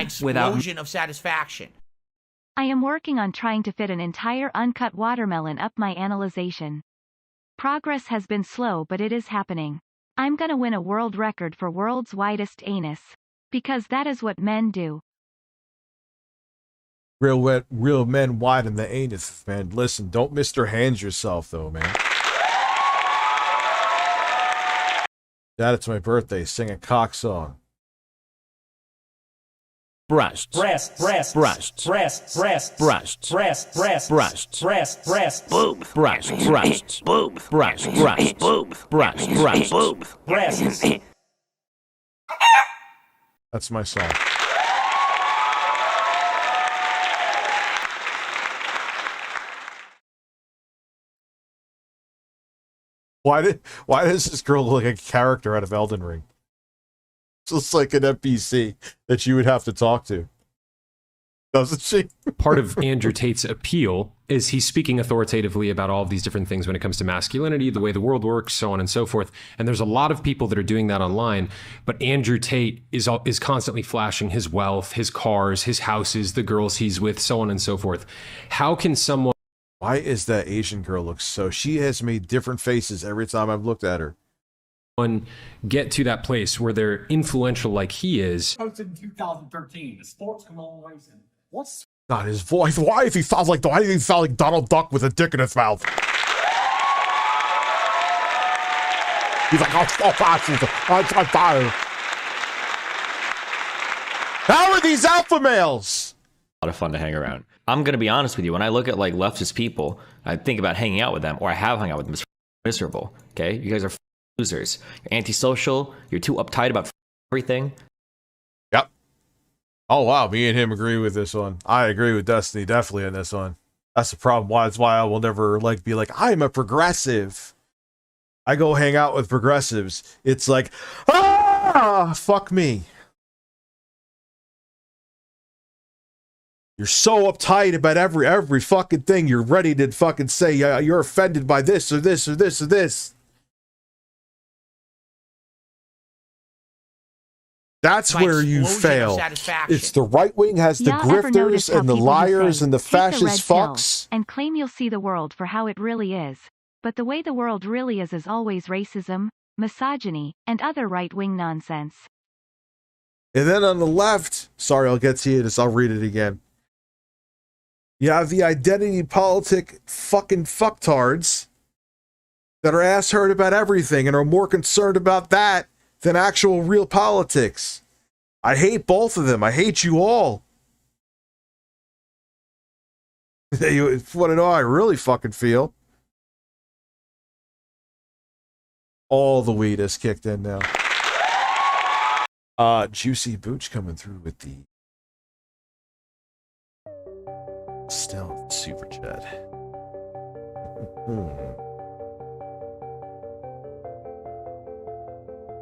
explosion of satisfaction. I am working on trying to fit an entire uncut watermelon up my analyzation. Progress has been slow, but it is happening. I'm gonna win a world record for world's widest anus. Because that is what men do. Real men widen the anus, man. Listen, don't Mr. Hands yourself, though, man. Dad, it's my birthday. Sing a cock song. Breasts. Breasts. Breasts. Breasts. Breasts. Breasts. Breasts. Breasts. Breasts. Breasts. Breasts. Breasts. Boob. Breasts. Breasts. Boob. Breasts. Breasts. Boob. Breasts. Breasts. Boob. Breasts. That's my song. Why does this girl look like a character out of Elden Ring? It's just like an NPC that you would have to talk to. Doesn't she? Part of Andrew Tate's appeal is he's speaking authoritatively about all of these different things when it comes to masculinity, the way the world works, so on and so forth. And there's a lot of people that are doing that online, but Andrew Tate is constantly flashing his wealth, his cars, his houses, the girls he's with, so on and so forth. How can someone... Why is that Asian girl look so... She has made different faces every time I've looked at her. Get to that place where they're influential like he is? Posted in 2013. The sports come all ways in. What's God, his voice. Why does he sound like Donald Duck with a dick in his mouth? He's like, I'm tired. How are these alpha males? A lot of fun to hang around. I'm gonna be honest with you. When I look at like leftist people, I think about hanging out with them, or I have hung out with them. It's miserable. Okay, you guys are losers. You're antisocial. You're too uptight about everything. Yep. Oh wow, me and him agree with this one. I agree with Destiny definitely on this one. That's the problem. That's why I will never like be like I'm a progressive. I go hang out with progressives. It's like fuck me. You're so uptight about every fucking thing. You're ready to fucking say you're offended by this or this or this or this. That's where you fail. It's the right wing has the grifters and the liars and the fascist fucks. And claim you'll see the world for how it really is. But the way the world really is always racism, misogyny, and other right-wing nonsense. And then on the left, sorry, I'll get to you this, I'll read it again. You have the identity politic fucking fucktards that are ass hurt about everything and are more concerned about that than actual real politics. I hate both of them. I hate you all. You want to know how I really fucking feel? All the weed is kicked in now. Juicy Booch coming through with the Stealth Super Chat.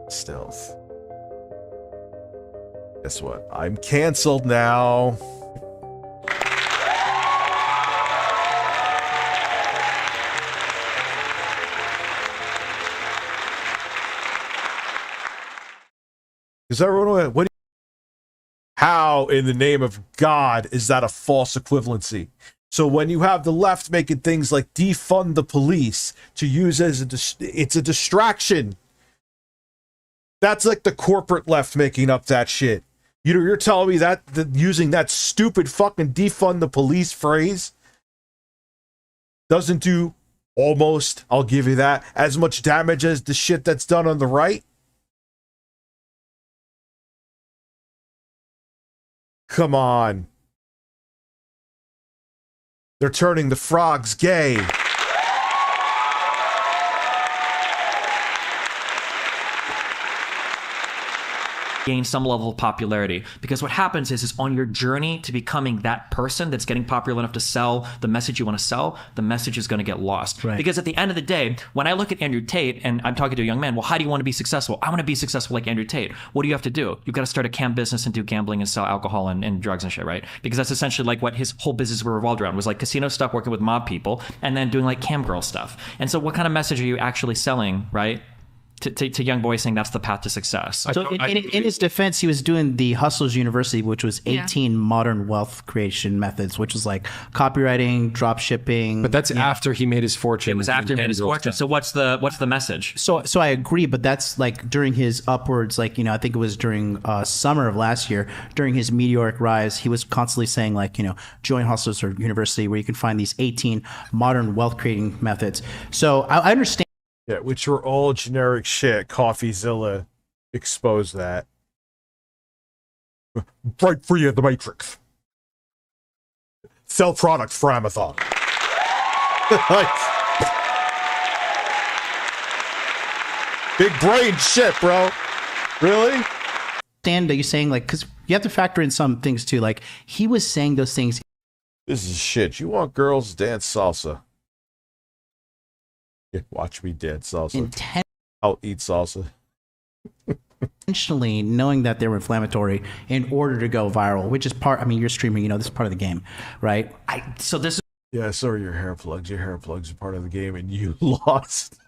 Stealth. Guess what? I'm canceled now. Because everyone, what? How in the name of God is that a false equivalency? So when you have the left making things like defund the police to use as it's a distraction. That's like the corporate left making up that shit. You're telling me that using that stupid fucking defund the police phrase doesn't do almost, I'll give you that, as much damage as the shit that's done on the right? Come on. They're turning the frogs gay. Gain some level of popularity, because what happens is on your journey to becoming that person that's getting popular enough to sell the message you want to sell, the message is going to get lost. Right. Because at the end of the day, when I look at Andrew Tate and I'm talking to a young man, well, how do you want to be successful? I want to be successful like Andrew Tate. What do you have to do? You've got to start a cam business and do gambling and sell alcohol and drugs and shit, right? Because that's essentially like what his whole business revolved around, was like casino stuff, working with mob people, and then doing like cam girl stuff. And so what kind of message are you actually selling, right? to young boy saying that's the path to success. So in his defense, he was doing the Hustlers University, which was 18 modern wealth creation methods, which was like copywriting, drop shipping. But that's after he made his fortune. It was after he made his fortune. So what's the message? So I agree, but that's like during his upwards, like, you know, I think it was during summer of last year, during his meteoric rise, he was constantly saying like, you know, join Hustlers University where you can find these 18 modern wealth creating methods. So I understand. Yeah, which were all generic shit. CoffeeZilla exposed that. Break free of the Matrix. Sell products for Amazon. Like, big brain shit, bro. Really? Stand, are you saying like, because you have to factor in some things too. Like he was saying those things. This is shit. You want girls to dance salsa? Yeah, watch me dance salsa. I'll eat salsa. Intentionally knowing that they were inflammatory in order to go viral, which is part, I mean, you're streaming, you know, this is part of the game, right? So this is Yeah, so are your hair plugs. Your hair plugs are part of the game and you lost.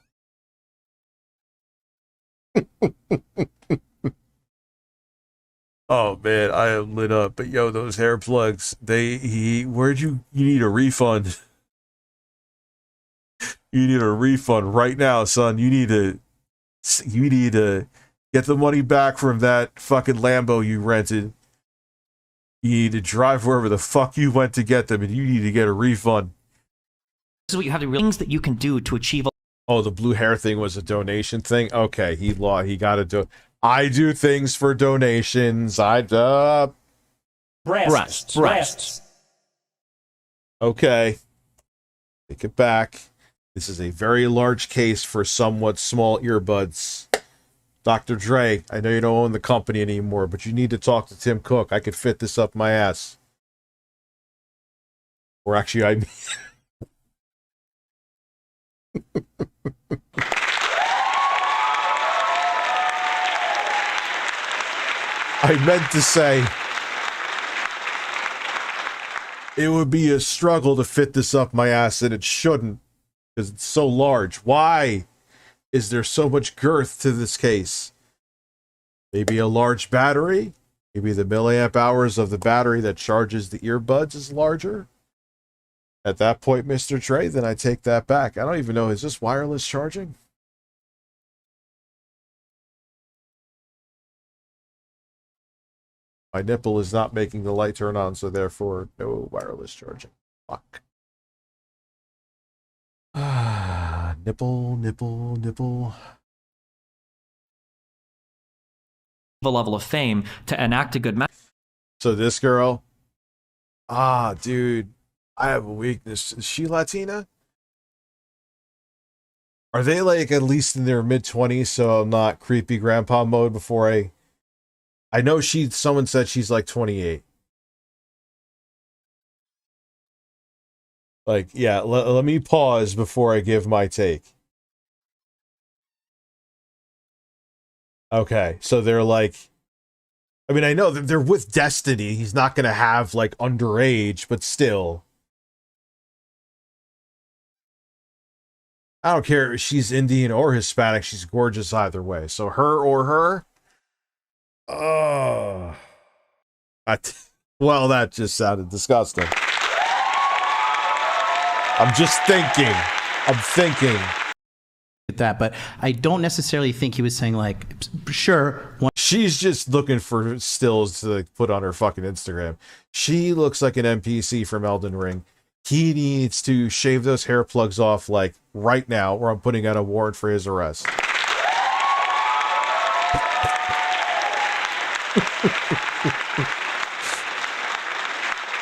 Oh man, I am lit up. But yo, those hair plugs, you need a refund. You need a refund right now, son. You need to get the money back from that fucking Lambo you rented. You need to drive wherever the fuck you went to get them, and you need to get a refund. is what you have to realize, things that you can do to achieve. Oh, the blue hair thing was a donation thing? Okay, he got to do. I do things for donations. Breasts. Okay. Take it back. This is a very large case for somewhat small earbuds. Dr. Dre, I know you don't own the company anymore, but you need to talk to Tim Cook. I could fit this up my ass. Or actually, I meant to say it would be a struggle to fit this up my ass, and it shouldn't. Because it's so large. Why is there so much girth to this case? Maybe a large battery? Maybe the milliamp hours of the battery that charges the earbuds is larger? At that point, Mr. Trey, then I take that back. I don't even know, is this wireless charging? My nipple is not making the light turn on, so therefore, no wireless charging. Fuck. Nipple. The level of fame to enact a good message. So this girl, dude, I have a weakness. Is she Latina? Are they like at least in their mid-20s, so I'm not creepy grandpa mode before I know someone said she's like 28. Like, yeah, let me pause before I give my take. Okay, so they're like, I mean, I know that they're with Destiny. He's not going to have, like, underage, but still. I don't care if she's Indian or Hispanic. She's gorgeous either way. So her or her? Oh. Well, that just sounded disgusting. I'm just thinking. That, but I don't necessarily think he was saying like, sure. She's just looking for stills to like, put on her fucking Instagram. She looks like an NPC from Elden Ring. He needs to shave those hair plugs off like right now, or I'm putting out a warrant for his arrest.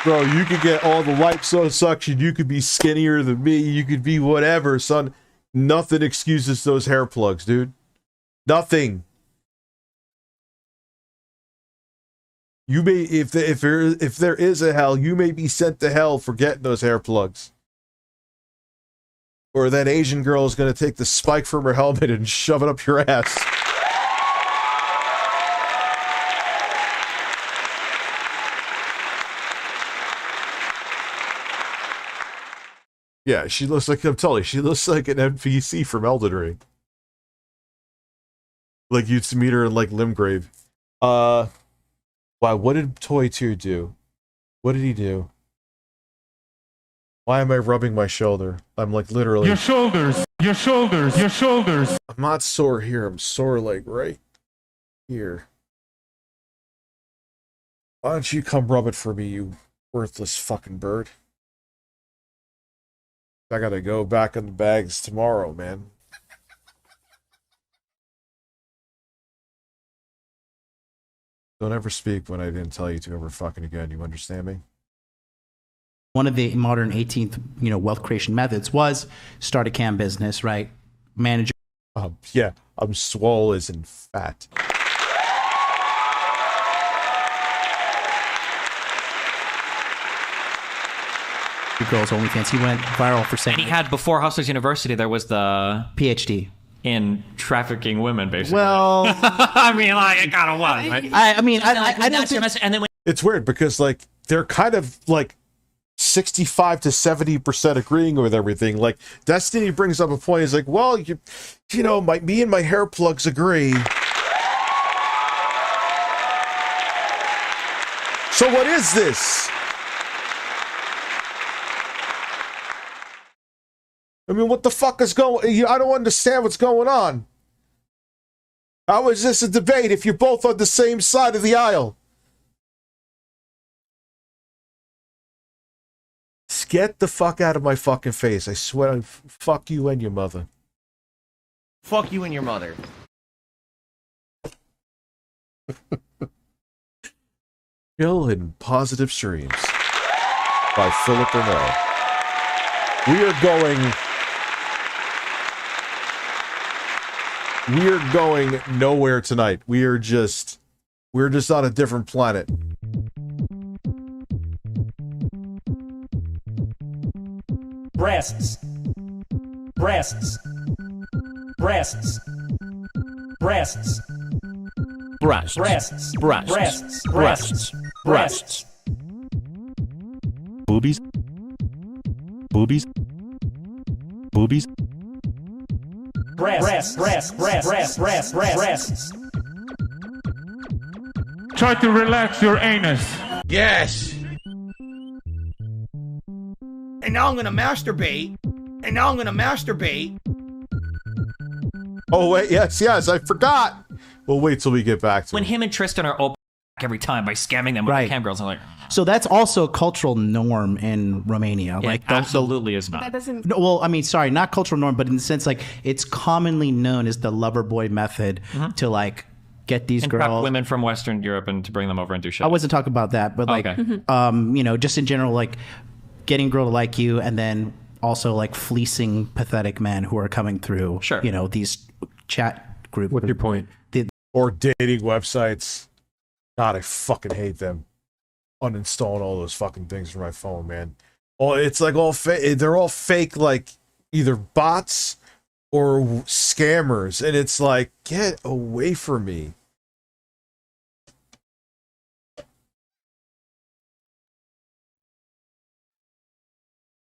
Bro, you could get all the liposuction. You could be skinnier than me. You could be whatever, son. Nothing excuses those hair plugs, dude. Nothing. You may, if there is a hell, you may be sent to hell for getting those hair plugs. Or that Asian girl is going to take the spike from her helmet and shove it up your ass. Yeah, she looks like, I'm telling you, she looks like an NPC from Elden Ring. Like you'd meet her in like Limgrave. Wow, what did Toy 2 do? What did he do? Why am I rubbing my shoulder? I'm like literally. Your shoulders, your shoulders, your shoulders. I'm not sore here. I'm sore like right here. Why don't you come rub it for me, you worthless fucking bird? I gotta go back in the bags tomorrow, man. Don't ever speak when I didn't tell you to ever fucking again. You understand me? One of the modern 18th, wealth creation methods was start a cam business, right? Manage. Yeah, I'm swole as in fat. Your girls OnlyFans. He went viral for saying. And he had, before Hustlers University, there was the PhD in trafficking women, basically. Well, I mean, like, it kind of was, right? I don't think. And then when It's weird because like they're kind of like 65 to 70% agreeing with everything. Like Destiny brings up a point. He's like, well, me and my hair plugs agree. So what is this? I mean, what the fuck is going? I don't understand what's going on. How is this a debate if you're both on the same side of the aisle? Get the fuck out of my fucking face. I swear, fuck you and your mother. Fuck you and your mother. Chill in Positive Streams by Philip Burnell. We are going nowhere tonight. We're just on a different planet. Breasts. Breasts. Breasts. Breasts. Breasts. Breasts. Breasts. Breasts. Breasts. Breasts. Boobies. Boobies. Boobies. Breasts. Breasts. Breasts. Breasts. Breasts. Try to relax your anus. Yes. And now I'm gonna masturbate. Oh wait, yes, I forgot. We'll wait till we get back to when it. him and Tristan are open every time by scamming them with Right. the cam girls, I'm like, So that's also a cultural norm in Romania. it absolutely is not. That doesn't. No, well, I mean, sorry, not cultural norm, but in the sense like it's commonly known as the lover boy method to like get these And prep girls. women from Western Europe and to bring them over and do shit. I wasn't talking about that, but like, Okay. just in general, like getting a girl to like you, and then also like fleecing pathetic men who are coming through. Sure. These chat group. What's your point? Or dating websites. God, I fucking hate them. Uninstalling all those fucking things from my phone, man. Oh, it's like all fake. They're all fake, like either bots or scammers, and it's like, get away from me.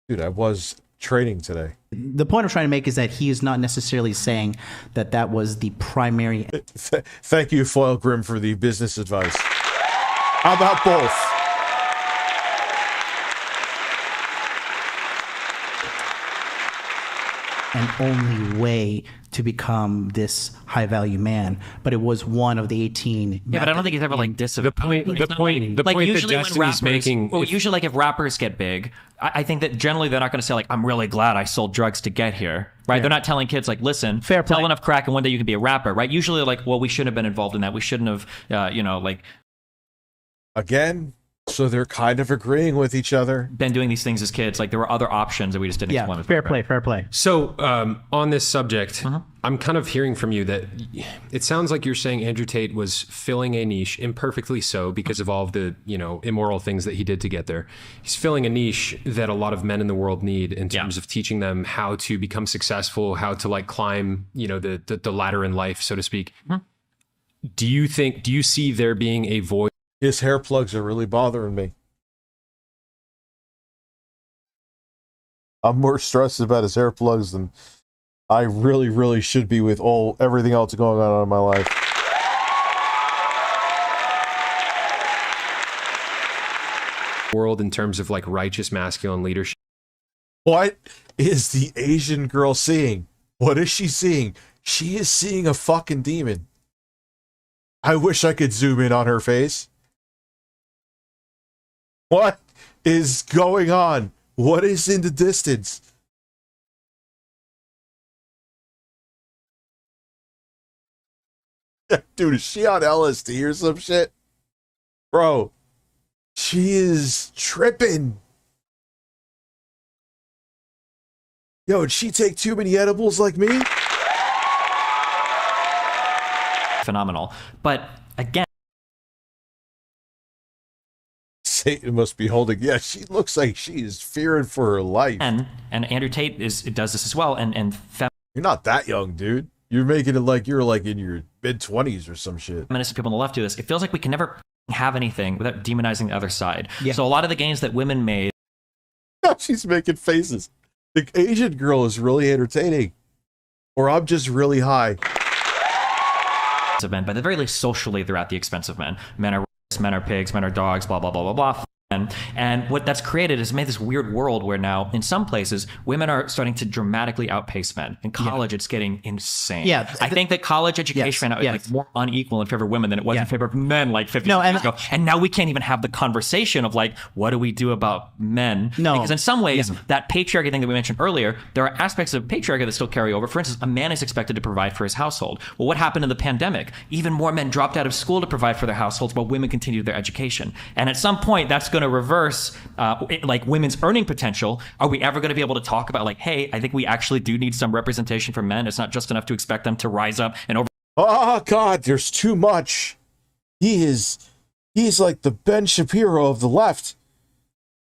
Dude, I was trading today. The point I'm trying to make is that he is not necessarily saying that that was the primary. Thank you, Foil Grim, for the business advice. How about both? And only way to become this high value man, but it was one of the 18. Yeah, but I don't think he's ever like The point that usually when Destiny's rappers, making. well, usually like if rappers get big, I think that generally they're not going to say like, I'm really glad I sold drugs to get here, right? They're not telling kids like, listen, Fair play. tell enough crack and one day you can be a rapper, right? Usually like, well, we shouldn't have been involved in that. We shouldn't have, like Again, so they're kind of agreeing with each other. been doing these things as kids. Like there were other options that we just didn't explore. Yeah, fair play, fair play. So, on this subject, I'm kind of hearing from you that it sounds like you're saying Andrew Tate was filling a niche, imperfectly so, because of all of the, immoral things that he did to get there. He's filling a niche that a lot of men in the world need in terms of teaching them how to become successful, how to like climb, the ladder in life, so to speak. Do you see there being a void? His hair plugs are really bothering me. I'm more stressed about his hair plugs than I really, really should be with everything else going on in my life. World in terms of like righteous masculine leadership. What is the Asian girl seeing? What is she seeing? She is seeing a fucking demon. I wish I could zoom in on her face. What is going on? What is in the distance? Dude, is she on LSD or some shit? Bro, she is tripping. Yo, did she take too many edibles like me? Phenomenal. But again, Satan must be holding. Yeah, she looks like she is fearing for her life. and Andrew Tate does this as well. And You're not that young, dude. You're making it like you're like in your mid-20s or some shit. feminist people on the left do this. It feels like we can never have anything without demonizing the other side. Yeah. So a lot of the gains that women made. She's making faces. The Asian girl is really entertaining. Or I'm just really high. Of men, but at the very least socially they're at the expense of men. Men are men are pigs, men are dogs, blah blah blah blah blah. And what that's created is made this weird world where now in some places women are starting to dramatically outpace men. In college it's getting insane. Yeah, I think that college education right now is like more unequal in favor of women than it was in favor of men like 50 years ago. And now we can't even have the conversation of like, what do we do about men? Because in some ways that patriarchy thing that we mentioned earlier, there are aspects of patriarchy that still carry over. For instance, a man is expected to provide for his household. Well, what happened in the pandemic? Even more men dropped out of school to provide for their households while women continued their education. And at some point that's going to reverse like women's earning potential. Are we ever going to be able to talk about like, hey, I think we actually do need some representation for men. It's not just enough to expect them to rise up and over. Oh God, there's too much. He's like the Ben Shapiro of the left.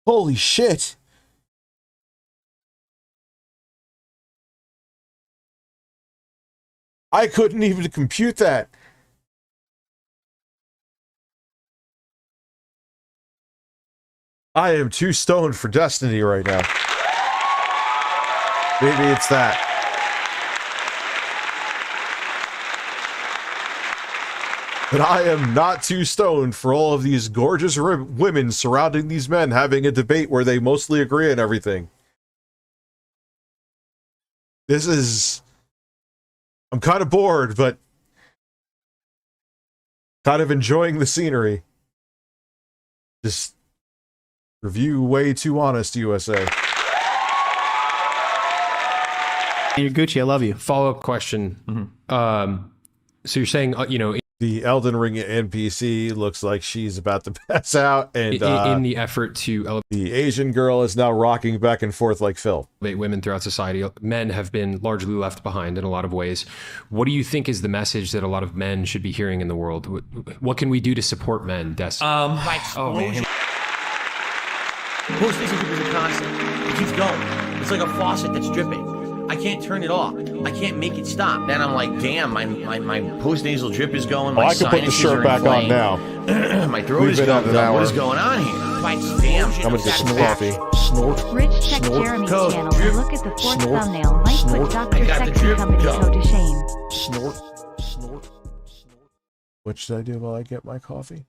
Holy shit. I couldn't even compute that. I am too stoned for Destiny right now. Maybe it's that. But I am not too stoned for all of these gorgeous women surrounding these men having a debate where they mostly agree on everything. This is... I'm kind of bored, but kind of enjoying the scenery. Just... Review way too honest, USA. You're Gucci, I love you. Follow-up question. So you're saying, the Elden Ring NPC looks like she's about to pass out, and in the effort to elevate the Asian girl is now rocking back and forth like Phil. Women throughout society, men have been largely left behind in a lot of ways. What do you think is the message that a lot of men should be hearing in the world? What can we do to support men, Destiny? Oh man. Post-fixation is a constant. It keeps going. It's like a faucet that's dripping. I can't turn it off. I can't make it stop. Then I'm like, damn, my post-nasal drip is going. My I can put the shirt back on now. My throat is going. What is going on here? Damn. I'm gonna get some coffee. Snort. Rich check Jeremy's channel and look at the fourth thumbnail. Might put Dr. Sexy Company Co to shame. Snort. What should I do while I get my coffee?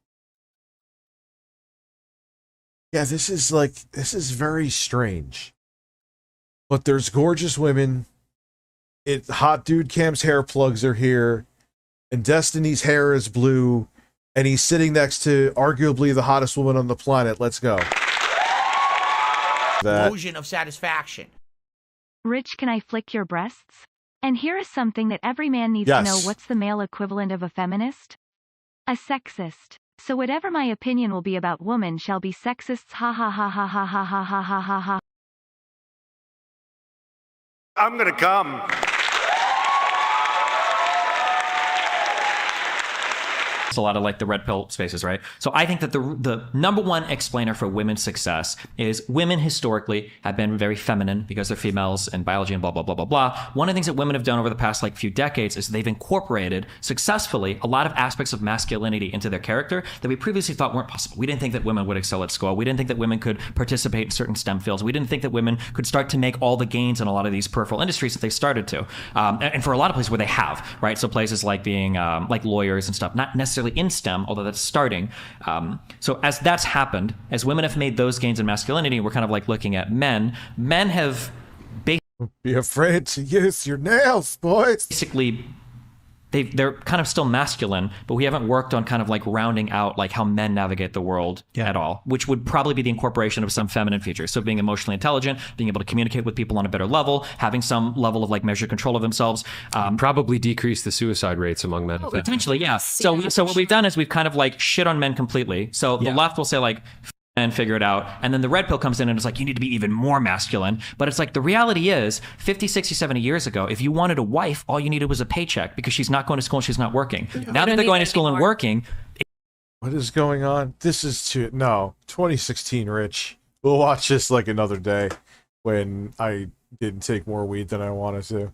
Yeah, this is very strange. But there's gorgeous women. Hot dude Cam's hair plugs are here. And Destiny's hair is blue. And he's sitting next to arguably the hottest woman on the planet. Let's go. Illusion of satisfaction. Rich, can I flick your breasts? And here is something that every man needs to know. What's the male equivalent of a feminist? A sexist. So whatever my opinion will be about women shall be sexists. Ha ha ha ha ha ha ha ha ha ha ha. I'm gonna come. a lot of like the red pill spaces, right? So I think that the number one explainer for women's success is women historically have been very feminine because they're females and biology and blah, blah, blah, blah, blah. One of the things that women have done over the past like few decades is they've incorporated successfully a lot of aspects of masculinity into their character that we previously thought weren't possible. We didn't think that women would excel at school. We didn't think that women could participate in certain STEM fields. We didn't think that women could start to make all the gains in a lot of these peripheral industries that they started to. And for a lot of places where they have, right? So places like being like lawyers and stuff, not necessarily in STEM, although that's starting. So as that's happened, as women have made those gains in masculinity, we're kind of like looking at men. Men have Be afraid to use your nails, boys. basically they're kind of still masculine, but we haven't worked on kind of like rounding out like how men navigate the world at all, which would probably be the incorporation of some feminine features. So being emotionally intelligent, being able to communicate with people on a better level, having some level of like measured control of themselves. Probably decrease the suicide rates among men. Potentially, yeah. So what we've done is we've kind of like shit on men completely. So the left will say like, and figure it out. And then the red pill comes in and it's like, you need to be even more masculine. But it's like, the reality is 50, 60, 70 years ago, if you wanted a wife, all you needed was a paycheck because she's not going to school and she's not working. Now that they're going to school and working. What is going on? This is 2016, Rich. We'll watch this like another day when I didn't take more weed than I wanted to.